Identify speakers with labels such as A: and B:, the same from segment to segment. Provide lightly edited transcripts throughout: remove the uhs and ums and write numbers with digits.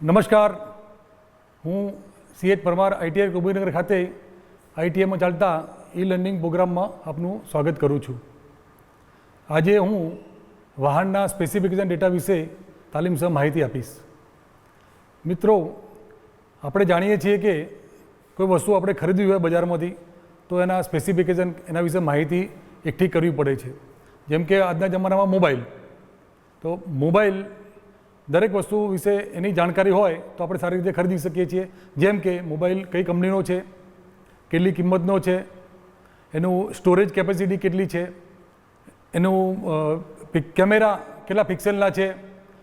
A: નમસ્કાર, હું CH Parmar ITI કુબીરનગર ખાતે ITIમાં ચાલતા લર્નિંગ પ્રોગ્રામમાં આપનું સ્વાગત કરું છું. આજે હું વાહનના સ્પેસિફિકેશન ડેટા વિશે તાલીમ સહ માહિતી આપીશ. મિત્રો, આપણે જાણીએ છીએ કે કોઈ વસ્તુ આપણે ખરીદવી હોય બજારમાંથી તો એના સ્પેસિફિકેશન, એના વિશે માહિતી એકઠી કરવી પડે છે. જેમ કે આજના જમાનામાં મોબાઈલ, તો મોબાઈલ દરેક વસ્તુ વિશે એની જાણકારી હોય તો આપણે સારી રીતે ખરીદી શકીએ છીએ. જેમ કે મોબાઈલ કઈ કંપનીનો છે, કેટલી કિંમતનો છે, એનું સ્ટોરેજ કેપેસિટી કેટલી છે, એનું કેમેરા કેટલા પિક્સેલના છે,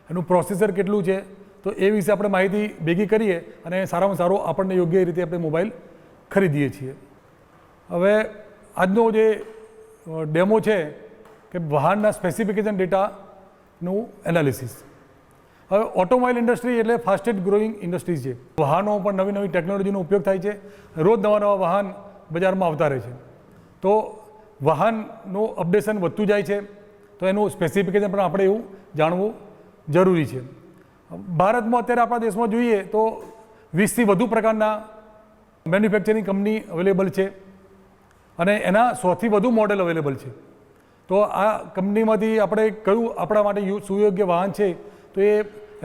A: એનું પ્રોસેસર કેટલું છે, તો એ વિશે આપણે માહિતી ભેગી કરીએ અને સારામાં સારો આપણને યોગ્ય રીતે આપણે મોબાઈલ ખરીદીએ છીએ. હવે આજનો જે ડેમો છે કે વાહનના સ્પેસિફિકેશન ડેટાનું એનાલિસિસ. હવે ઓટોમોબાઈલ ઇન્ડસ્ટ્રી એટલે ફાસ્ટેસ્ટ ગ્રોઈંગ ઇન્ડસ્ટ્રી છે. વાહનો પર નવી નવી ટેકનોલોજીનો ઉપયોગ થાય છે. રોજ નવા નવા વાહન બજારમાં આવતા રહે છે. તો વાહનનું અપડેશન વધતું જાય છે, તો એનું સ્પેસિફિકેશન પણ આપણે એવું જાણવું જરૂરી છે. ભારતમાં અત્યારે આપણા દેશમાં જોઈએ તો 20થી વધુ પ્રકારના મેન્યુફેક્ચરિંગ કંપની અવેલેબલ છે અને એના 100થી વધુ મોડેલ અવેલેબલ છે. તો આ કંપનીમાંથી આપણે કયું આપણા માટે સુયોગ્ય વાહન છે તો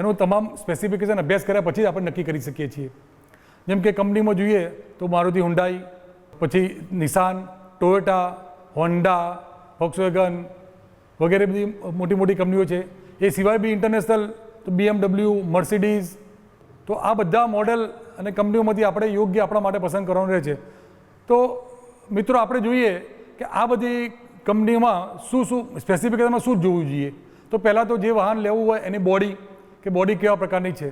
A: એનું તમામ સ્પેસિફિકેશન અભ્યાસ કર્યા પછી જ આપણે નક્કી કરી શકીએ છીએ. જેમ કે કંપનીમાં જોઈએ તો મારુતિ હુન્ડાઈ, પછી નિસાન, ટોયોટા, હોન્ડા, ફોક્સવેગન વગેરે બધી મોટી મોટી કંપનીઓ છે. એ સિવાય બી ઇન્ટરનેશનલ તો BMW, મર્સિડીઝ, તો આ બધા મોડેલ અને કંપનીઓમાંથી આપણે યોગ્ય આપણા માટે પસંદ કરવાનું રહે છે. તો મિત્રો, આપણે જોઈએ કે આ બધી કંપનીઓમાં શું સ્પેસિફિકેશનમાં શું જોવું જોઈએ. તો પહેલાં તો જે વાહન લેવું હોય એની બોડી કેવા પ્રકારની છે.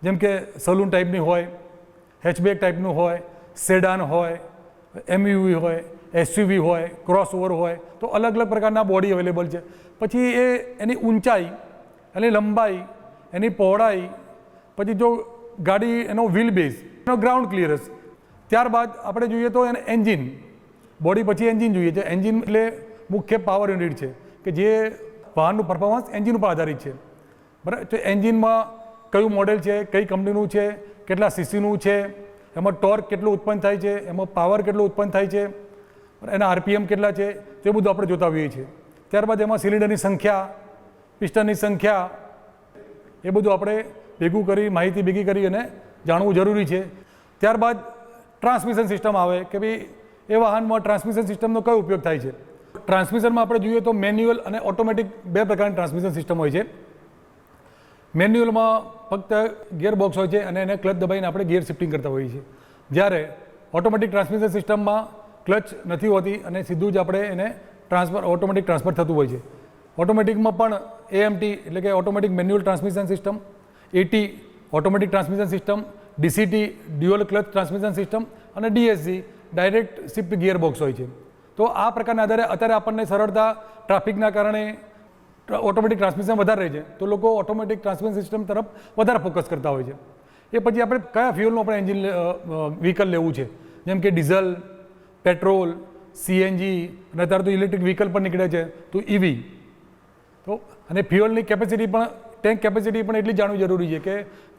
A: જેમ કે સલૂન ટાઈપની હોય, હેચબેક ટાઈપનું હોય, સેડાન હોય, MUV હોય, SUV હોય, ક્રોસઓવર હોય, તો અલગ અલગ પ્રકારના બોડી અવેલેબલ છે. પછી એની ઊંચાઈ, એની લંબાઈ, એની પહોળાઈ, પછી જો ગાડી એનો વ્હીલ બેઝ, એનો ગ્રાઉન્ડ ક્લિયરન્સ. ત્યારબાદ આપણે જોઈએ તો એને એન્જિન, બોડી પછી એન્જિન જોઈએ છે. એન્જિન એટલે મુખ્ય પાવર યુનિટ છે કે જે વાહનનું પરફોર્મન્સ એન્જિન ઉપર આધારિત છે. બરાબર. તો એન્જિનમાં કયું મોડેલ છે, કઈ કંપનીનું છે, કેટલા સીસીનું છે, એમાં ટોર્ક કેટલું ઉત્પન્ન થાય છે, એમાં પાવર કેટલું ઉત્પન્ન થાય છે, એના RPM કેટલા છે, તે બધું આપણે જોતા હોઈએ છીએ. ત્યારબાદ એમાં સિલિન્ડરની સંખ્યા, પિસ્ટનની સંખ્યા, એ બધું આપણે ભેગું કરી, માહિતી ભેગી કરી અને જાણવું જરૂરી છે. ત્યારબાદ ટ્રાન્સમિશન સિસ્ટમ આવે કે ભાઈ એ વાહનમાં ટ્રાન્સમિશન સિસ્ટમનો કયો ઉપયોગ થાય છે. ટ્રાન્સમિશનમાં આપણે જોઈએ તો મેન્યુઅલ અને ઓટોમેટિક બે પ્રકારની ટ્રાન્સમિશન સિસ્ટમ હોય છે. મેન્યુઅલમાં ફક્ત ગિયર બોક્સ હોય છે અને એને ક્લચ દબાઈને આપણે ગિયર શિફ્ટિંગ કરતા હોઈએ છીએ. જ્યારે ઓટોમેટિક ટ્રાન્સમિશન સિસ્ટમમાં ક્લચ નથી હોતી અને સીધું જ આપણે એને ઓટોમેટિક ટ્રાન્સફર થતું હોય છે. ઓટોમેટિકમાં પણ AMT એટલે કે automatic manual transmission system, AT automatic transmission system, DCT dual clutch transmission system અને DSG direct shift gear box હોય છે. તો આ પ્રકારના આધારે અત્યારે આપણને સરળતા ટ્રાફિકના કારણે ઓટોમેટિક ટ્રાન્સમિશન વધારે રહે છે, તો લોકો ઓટોમેટિક ટ્રાન્સમિશન સિસ્ટમ તરફ વધારે ફોકસ કરતા હોય છે. એ પછી આપણે કયા ફ્યુઅલનું આપણે એન્જિન વ્હીકલ લેવું છે. જેમ કે ડીઝલ, પેટ્રોલ, CNG અને અત્યારે તો ઇલેક્ટ્રિક વ્હીકલ પણ નીકળે છે, તો EV. તો અને ફ્યુઅલની કેપેસિટી પણ, ટેન્ક કેપેસિટી પણ એટલી જાણવી જરૂરી છે કે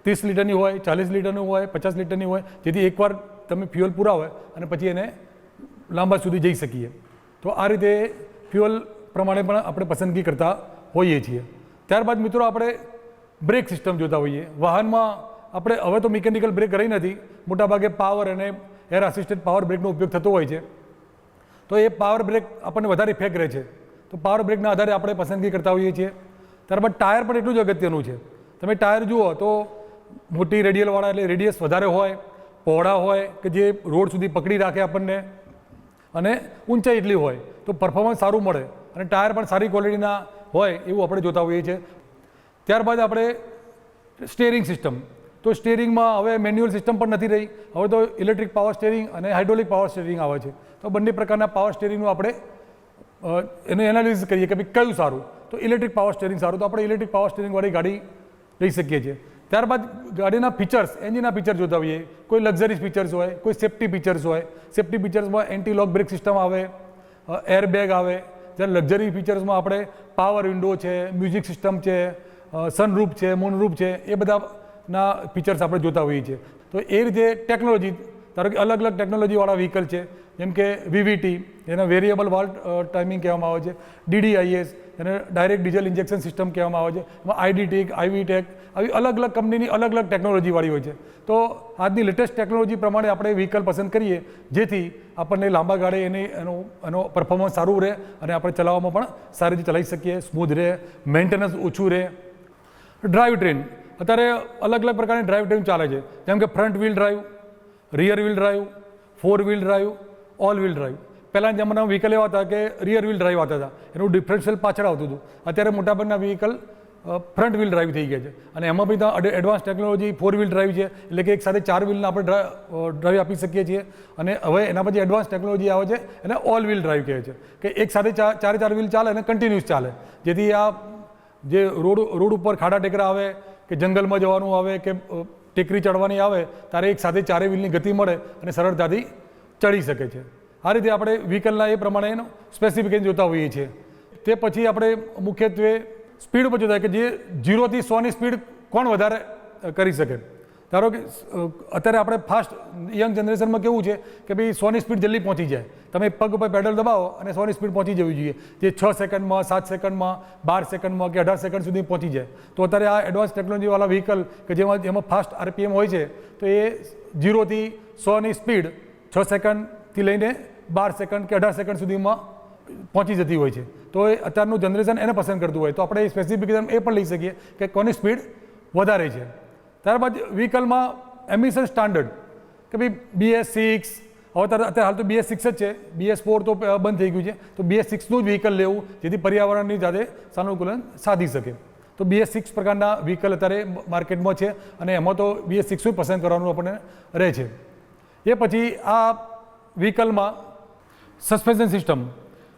A: 30 લીટરની હોય, 40 લીટરની હોય, 50 લીટરની હોય, જેથી એકવાર તમે ફ્યુઅલ પૂરા હોય અને પછી એને લાંબા સુધી જઈ શકીએ. તો આ રીતે ફ્યુઅલ પ્રમાણે પણ આપણે પસંદગી કરતા હોઈએ છીએ. ત્યારબાદ મિત્રો, આપણે બ્રેક સિસ્ટમ જોતા હોઈએ. વાહનમાં આપણે હવે તો મિકેનિકલ બ્રેક રહી નથી, મોટાભાગે પાવર અને એર આસિસ્ટેડ પાવર બ્રેકનો ઉપયોગ થતો હોય છે. તો એ પાવર બ્રેક આપણને વધારે ઇફેક્ટ રહે છે, તો પાવર બ્રેકના આધારે આપણે પસંદગી કરતા હોઈએ છીએ. ત્યારબાદ ટાયર પણ એટલું જ અગત્યનું છે. તમે ટાયર જુઓ તો મોટી રેડિયલવાળા, એટલે રેડિયસ વધારે હોય, પહોળા હોય કે જે રોડ સુધી પકડી રાખે આપણને, અને ઊંચાઈ એટલી હોય તો પરફોર્મન્સ સારું મળે અને ટાયર પણ સારી ક્વોલિટીના હોય એવું આપણે જોતા હોઈએ છીએ. ત્યારબાદ આપણે સ્ટીયરિંગ સિસ્ટમ. તો સ્ટીયરિંગમાં હવે મેન્યુઅલ સિસ્ટમ પણ નથી રહી, હવે તો ઇલેક્ટ્રિક પાવર સ્ટીયરિંગ અને હાઇડ્રોલિક પાવર સ્ટીયરિંગ આવે છે. તો બંને પ્રકારના પાવર સ્ટીયરિંગનું આપણે એનું એનાલિસિસ કરીએ કે ભાઈ કયું સારું. તો ઇલેક્ટ્રિક પાવર સ્ટીયરિંગ સારું, તો આપણે ઇલેક્ટ્રિક પાવર સ્ટીયરિંગવાળી ગાડી લઈ શકીએ છીએ. ત્યારબાદ ગાડીના ફીચર્સ, એન્જિનના ફીચર જોતા હોઈએ. કોઈ લક્ઝરી ફીચર્સ હોય, કોઈ સેફ્ટી ફીચર્સ હોય. Safety ફીચર્સમાં anti lock brake system આવે, એરબેગ આવે. જ્યારે લક્ઝરી ફીચર્સમાં આપણે પાવર વિન્ડો છે, મ્યુઝિક સિસ્ટમ છે, સનરૂફ છે, મૂનરૂફ છે, એ બધા ના ફીચર્સ આપણે જોતા હોઈએ છીએ. તો એ રીતે ટેકનોલોજી, ધારો કે અલગ અલગ ટેકનોલોજીવાળા વ્હીકલ છે, જેમ કે VVT, એને વેરિયેબલ વાલ્વ ટાઈમિંગ કહેવામાં આવે છે, DDIS, એને ડાયરેક્ટ ડીઝલ ઇન્જેક્શન સિસ્ટમ કહેવામાં આવે છે, એમાં IDTEC, IVTEC, આવી અલગ અલગ કંપનીની અલગ અલગ ટેકનોલોજીવાળી હોય છે. તો આજની લેટેસ્ટ ટેકનોલોજી પ્રમાણે આપણે વ્હીકલ પસંદ કરીએ, જેથી આપણને લાંબા ગાળે એનો પરફોર્મન્સ સારું રહે અને આપણે ચલાવવામાં પણ સારી રીતે ચલાવી શકીએ, સ્મૂધ રહે, મેન્ટેનન્સ ઓછું રહે. ડ્રાઈવ ટ્રેન, અત્યારે અલગ અલગ પ્રકારની ડ્રાઈવ ટ્રેન ચાલે છે, જેમ કે front wheel drive, rear wheel drive, 4 wheel drive, all wheel drive. પહેલાંના જમાનામાં વ્હીકલ એવા હતા કે રિયર વ્હીલ ડ્રાઈવ આવતા હતા, એનું ડિફરન્શિયલ પાછળ આવતું હતું. અત્યારે મોટાભાગના વ્હીકલ ફ્રન્ટ વ્હીલ ડ્રાઈવ થઈ ગયા છે, અને એમાં બી એડવાન્સ ટેકનોલોજી 4 વ્હીલ ડ્રાઈવ છે, એટલે કે એક સાથે 4 વ્હીલના આપણે ડ્રાઈવ આપી શકીએ છીએ. અને હવે એના પછી એડવાન્સ ટેકનોલોજી આવે છે, એને ઓલ વ્હીલ ડ્રાઈવ કહે છે, કે એક સાથે 4 વ્હીલ ચાલે અને કન્ટિન્યુઅસ ચાલે, જેથી આ જે રોડ ઉપર ખાડા ટેકરા આવે કે જંગલમાં જવાનું આવે કે ટેકરી ચડવાની આવે, ત્યારે એક સાથે 4 વ્હીલની ગતિ મળે અને સરળતાથી ચડી શકે છે. આ રીતે આપણે વ્હીકલના એ પ્રમાણે એનો સ્પેસિફિકેશન જોતા હોઈએ છીએ. તે પછી આપણે મુખ્યત્વે સ્પીડ ઉપર જોતા કે જે 0 થી 100ની સ્પીડ કોણ વધારે કરી શકે. ધારો કે અત્યારે આપણે ફાસ્ટ યંગ જનરેશનમાં કેવું છે કે ભાઈ 100ની સ્પીડ જલ્દી પહોંચી જાય, તમે પગ ઉપર પેડલ દબાવો અને 100ની સ્પીડ પહોંચી જવી જોઈએ, જે 6 સેકન્ડમાં, 7 સેકન્ડમાં, 12 સેકન્ડમાં કે 18 સેકન્ડ સુધી પહોંચી જાય. તો અત્યારે આ એડવાન્સ ટેકનોલોજીવાળા વ્હીકલ કે જેમાં ફાસ્ટ RPM હોય છે, તો એ 0 થી 100ની સ્પીડ 6 સેકન્ડથી લઈને 12 સેકન્ડ કે 18 સેકન્ડ સુધીમાં પહોંચી જતી હોય છે. તો એ અત્યારનું જનરેશન એને પસંદ કરતું હોય, તો આપણે એ સ્પેસિફિકેશન એ પણ લઈ શકીએ કે કોની સ્પીડ વધારે છે. ત્યારબાદ વ્હીકલમાં એમિશન સ્ટાન્ડર્ડ, કે ભાઈ BS6, હવે અત્યારે હાલ તો BS6 જ છે, BS4 તો બંધ થઈ ગયું છે, તો BS6નું જ વ્હીકલ લેવું, જેથી પર્યાવરણની સાથે સાનુકૂલન સાધી શકે. તો BS6 પ્રકારના વ્હીકલ અત્યારે માર્કેટમાં છે, અને એમાં તો BS6 પસંદ કરવાનું આપણને રહે છે. એ પછી આ વ્હીકલમાં સસ્પેન્શન સિસ્ટમ,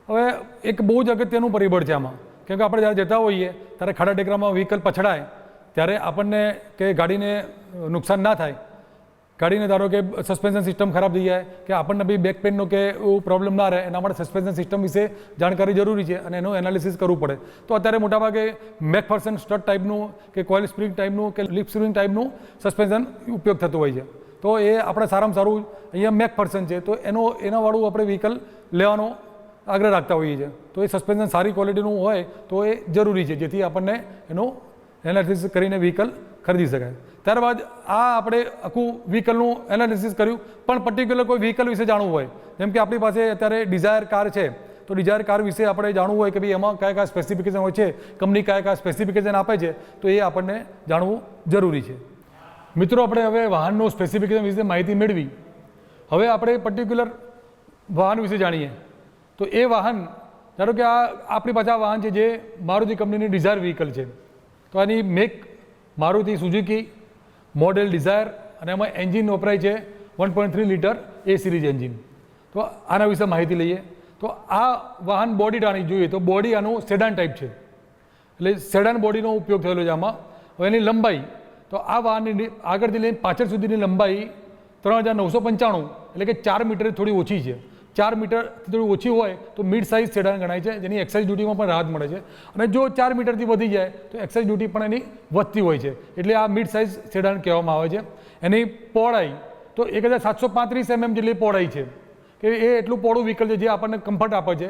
A: હવે એક બહુ જ અગત્યનું પરિબળ છે આમાં, કેમ કે આપણે જ્યારે જતા હોઈએ ત્યારે ખાડા ટેકરામાં વ્હીકલ પછડાય ત્યારે આપણને કે ગાડીને નુકસાન ના થાય, ગાડીને ધારો કે સસ્પેન્શન સિસ્ટમ ખરાબ થઈ જાય કે આપણને બી બેક પેનનો કે એવું પ્રોબ્લેમ ના રહે, એના માટે સસ્પેન્શન સિસ્ટમ વિશે જાણકારી જરૂરી છે અને એનું એનાલિસિસ કરવું પડે. તો અત્યારે મોટાભાગે મેકફર્સન સ્ટડ ટાઈપનું કે કોઇલ સ્પ્રિંગ ટાઈપનું કે લિપ સ્પ્રિંગ ટાઈપનું સસ્પેન્શન ઉપયોગ થતો હોય છે. તો એ આપણે સારામાં સારું અહીંયા મેકફર્સન છે, તો એનાવાળું આપણે વ્હીકલ લેવાનો આગ્રહ રાખતા હોઈએ છીએ. તો એ સસ્પેન્શન સારી ક્વોલિટીનું હોય તો એ જરૂરી છે, જેથી આપણને એનું એનાલિસિસ કરીને વ્હીકલ ખરીદી શકાય. ત્યારબાદ આ આપણે આખું વ્હીકલનું એનાલિસિસ કર્યું, પણ પર્ટિક્યુલર કોઈ વ્હીકલ વિશે જાણવું હોય, જેમ કે આપણી પાસે અત્યારે ડિઝાયર કાર છે, તો ડિઝાયર કાર વિશે આપણે જાણવું હોય કે ભાઈ એમાં કયા સ્પેસિફિકેશન હોય છે, કંપની કયા સ્પેસિફિકેશન આપે છે, તો એ આપણને જાણવું જરૂરી છે. મિત્રો, આપણે હવે વાહનનું સ્પેસિફિકેશન વિશે માહિતી મેળવી, હવે આપણે પર્ટિક્યુલર વાહન વિશે જાણીએ. તો એ વાહન, ધારો કે આ આપણી પાસે આ વાહન છે જે મારુતિ કંપનીની ડિઝાયર વ્હીકલ છે, તો આની make Maruti Suzuki model Dzire, અને એમાં એન્જિન વપરાય છે 1.3 લિટર A સિરીઝ એન્જિન. તો આના વિશે માહિતી લઈએ. તો આ વાહન બોડી ટાણી જોઈએ તો બોડી આનું સેડાન ટાઈપ છે, એટલે સેડાન બોડીનો ઉપયોગ થયેલો છે આમાં. હવે એની લંબાઈ, તો આ વાહનની આગળથી લઈને પાછળ સુધીની લંબાઈ 3995, એટલે કે 4 મીટર થોડી ઓછી છે. 4 મીટરથી થોડી ઓછી હોય તો મિડ સાઇઝ સેડાન ગણાય છે, જેની એક્સાઇઝ ડ્યુટીમાં પણ રાહત મળે છે. અને જો 4 મીટરથી વધી જાય તો એક્સાઇઝ ડ્યુટી પણ એની વધતી હોય છે, એટલે આ મિડ સાઇઝ સેડાન કહેવામાં આવે છે. એની પહોળાઈ તો 1735 mm જેટલી પહોળાઈ છે, કે એ એટલું પહોળું વ્હીકલ છે જે આપણને કમ્ફર્ટ આપે છે.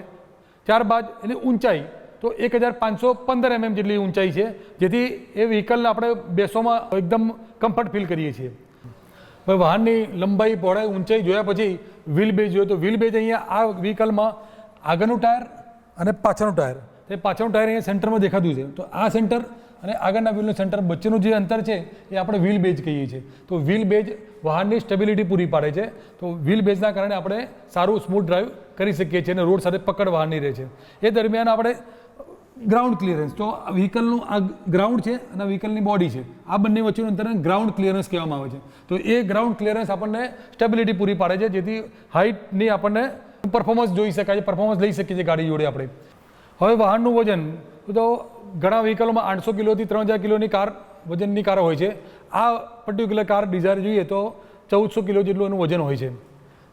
A: ત્યારબાદ એની ઊંચાઈ તો 1515 mm જેટલી ઊંચાઈ છે, જેથી એ વ્હીકલને આપણે બેસવામાં એકદમ કમ્ફર્ટ ફીલ કરીએ છીએ. હવે વાહનની લંબાઈ, પહોળાઈ, ઊંચાઈ જોયા પછી વ્હીલ બેઝ જોઈએ તો વ્હીલ બેઝ અહીંયા આ વ્હીકલમાં આગળનું ટાયર અને પાછળનું ટાયર, તે પાછળનું ટાયર અહીંયા સેન્ટરમાં દેખાતું છે. તો આ સેન્ટર અને આગળના વ્હીલનું સેન્ટર વચ્ચેનું જે અંતર છે એ આપણે વ્હીલ બેઝ કહીએ છીએ. તો વ્હીલ બેઝ વાહનની સ્ટેબિલિટી પૂરી પાડે છે. તો વ્હીલ બેઝના કારણે આપણે સારું સ્મૂથ ડ્રાઈવ કરી શકીએ છીએ અને રોડ સાથે પકડ વાહનની રહે છે. એ દરમિયાન આપણે ગ્રાઉન્ડ ક્લિયરન્સ, તો વ્હીકલનું આ ગ્રાઉન્ડ છે અને વ્હીકલની બોડી છે, આ બંને વચ્ચેનું અંતરને ગ્રાઉન્ડ ક્લિયરન્સ કહેવામાં આવે છે. તો એ ગ્રાઉન્ડ ક્લિયરન્સ આપણને સ્ટેબિલિટી પૂરી પાડે છે, જેથી હાઇટની આપણને પરફોર્મન્સ જોઈ શકાય છે, પરફોર્મન્સ લઈ શકીએ છીએ ગાડી જોડે આપણે. હવે વાહનનું વજન, તો ઘણા વ્હીકલોમાં 800 કિલોથી 3000 કિલોની કાર વજનની કારો હોય છે. આ પર્ટિક્યુલર કાર ડિઝાયર જોઈએ તો 1400 કિલો જેટલું એનું વજન હોય છે.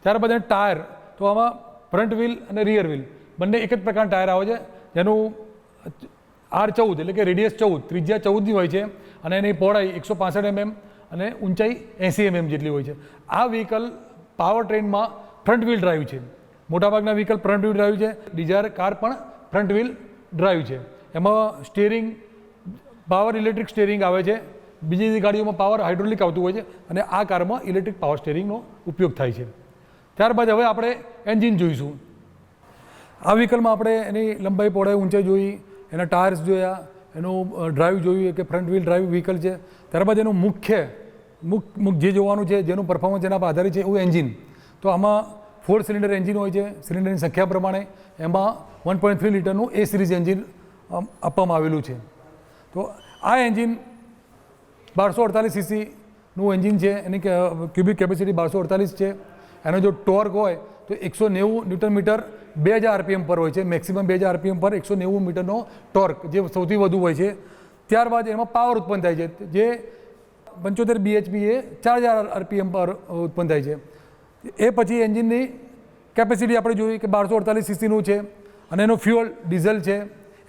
A: ત્યારબાદ ટાયર, તો આમાં ફ્રન્ટ વ્હીલ અને રિયર વ્હીલ બંને એક જ પ્રકારના ટાયર આવે છે, જેનું R14 એટલે કે રેડિયસ 14, ત્રિજ્યા 14ની હોય છે અને એની પહોળાઈ 165 mm અને ઊંચાઈ 80 mm જેટલી હોય છે. આ વ્હીકલ પાવર ટ્રેનમાં ફ્રન્ટ વ્હીલ ડ્રાઈવ છે. મોટાભાગના વ્હીકલ ફ્રન્ટ વ્હીલ ડ્રાઈવ છે. ડિઝાયર કાર પણ ફ્રન્ટ વ્હીલ ડ્રાઈવ છે. એમાં સ્ટીયરિંગ પાવર ઇલેક્ટ્રિક સ્ટીયરિંગ આવે છે. બીજી ગાડીઓમાં પાવર હાઇડ્રોલિક આવતું હોય છે અને આ કારમાં ઇલેક્ટ્રિક પાવર સ્ટીયરિંગનો ઉપયોગ થાય છે. ત્યારબાદ હવે આપણે એન્જિન જોઈશું. આ વ્હીકલમાં આપણે એની લંબાઈ પહોળાઈ ઊંચાઈ જોઈ, એના ટાયર્સ જોયા, એનું ડ્રાઈવ જોયું કે ફ્રન્ટ વ્હીલ ડ્રાઈવ વ્હીકલ છે. ત્યારબાદ એનું મુખ્ય જે જોવાનું છે, જેનું પરફોર્મન્સ એના પર આધારિત છે એવું એન્જિન. તો આમાં 4 સિલિન્ડર એન્જિન હોય છે. સિલિન્ડરની સંખ્યા પ્રમાણે એમાં 1.3 લીટરનું એ સિરીઝ એન્જિન આપવામાં આવેલું છે. તો આ એન્જિન 1248 સીસીનું એન્જિન છે. એની ક્યુબિક કેપેસિટી 1248 છે. એનો જો ટોર્ક હોય તો 190 ન્યૂટન મીટર 2000 RPM પર હોય છે. મેક્સિમમ 2000 RPM પર 190 મીટરનો ટોર્ક જે સૌથી વધુ હોય છે. ત્યારબાદ એમાં પાવર ઉત્પન્ન થાય છે જે 75 bhp એ 4000 RPM પર ઉત્પન્ન થાય છે. એ પછી એન્જિનની કેપેસિટી આપણે જોઈ કે 1248 સીસીનું છે અને એનો ફ્યુઅલ ડીઝલ છે.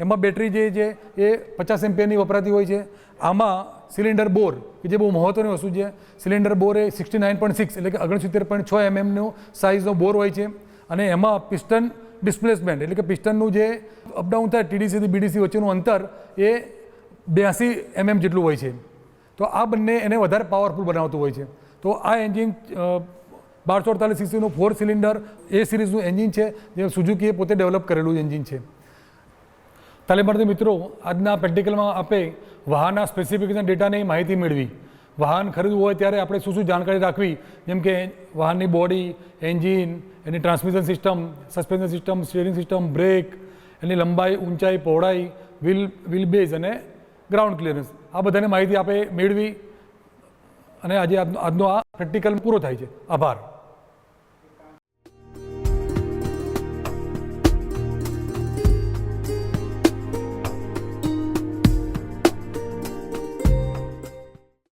A: એમાં બેટરી જે છે એ 50 એમ્પિયરની વપરાતી હોય છે. આમાં સિલિન્ડર બોર કે જે બહુ મહત્ત્વની વસ્તુ છે, સિલિન્ડર બોર એ 69.6 એટલે કે 69.6 mm સાઇઝનો બોર હોય છે અને એમાં પિસ્ટન ડિસ્પ્લેસમેન્ટ એટલે કે પિસ્ટનનું જે અપડાઉન થાય TDCથી BDC વચ્ચેનું અંતર એ 82 mm જેટલું હોય છે. તો આ બંને એને વધારે પાવરફુલ બનાવતું હોય છે. તો આ એન્જિન 1248 સીસીનું 4 સિલિન્ડર એ સિરીઝનું એન્જિન છે જે સુઝુકીએ પોતે ડેવલપ કરેલું એન્જિન છે. તાલીમાર્થી મિત્રો, આજના પ્રેક્ટિકલમાં આપે વાહનના સ્પેસિફિકેશન ડેટાની માહિતી મેળવી. વાહન ખરીદવું હોય ત્યારે આપણે શું શું જાણકારી રાખવી, જેમ કે વાહનની બોડી, એન્જિન, એની transmission system, suspension system, steering system, brake, એની લંબાઈ, ઊંચાઈ, પહોળાઈ, વ્હીલ બેઝ અને ગ્રાઉન્ડ ક્લિયરન્સ, આ બધાની માહિતી આપણે મેળવી અને આજે આજનો આ પ્રેક્ટિકલ પૂરો થાય છે. આભાર.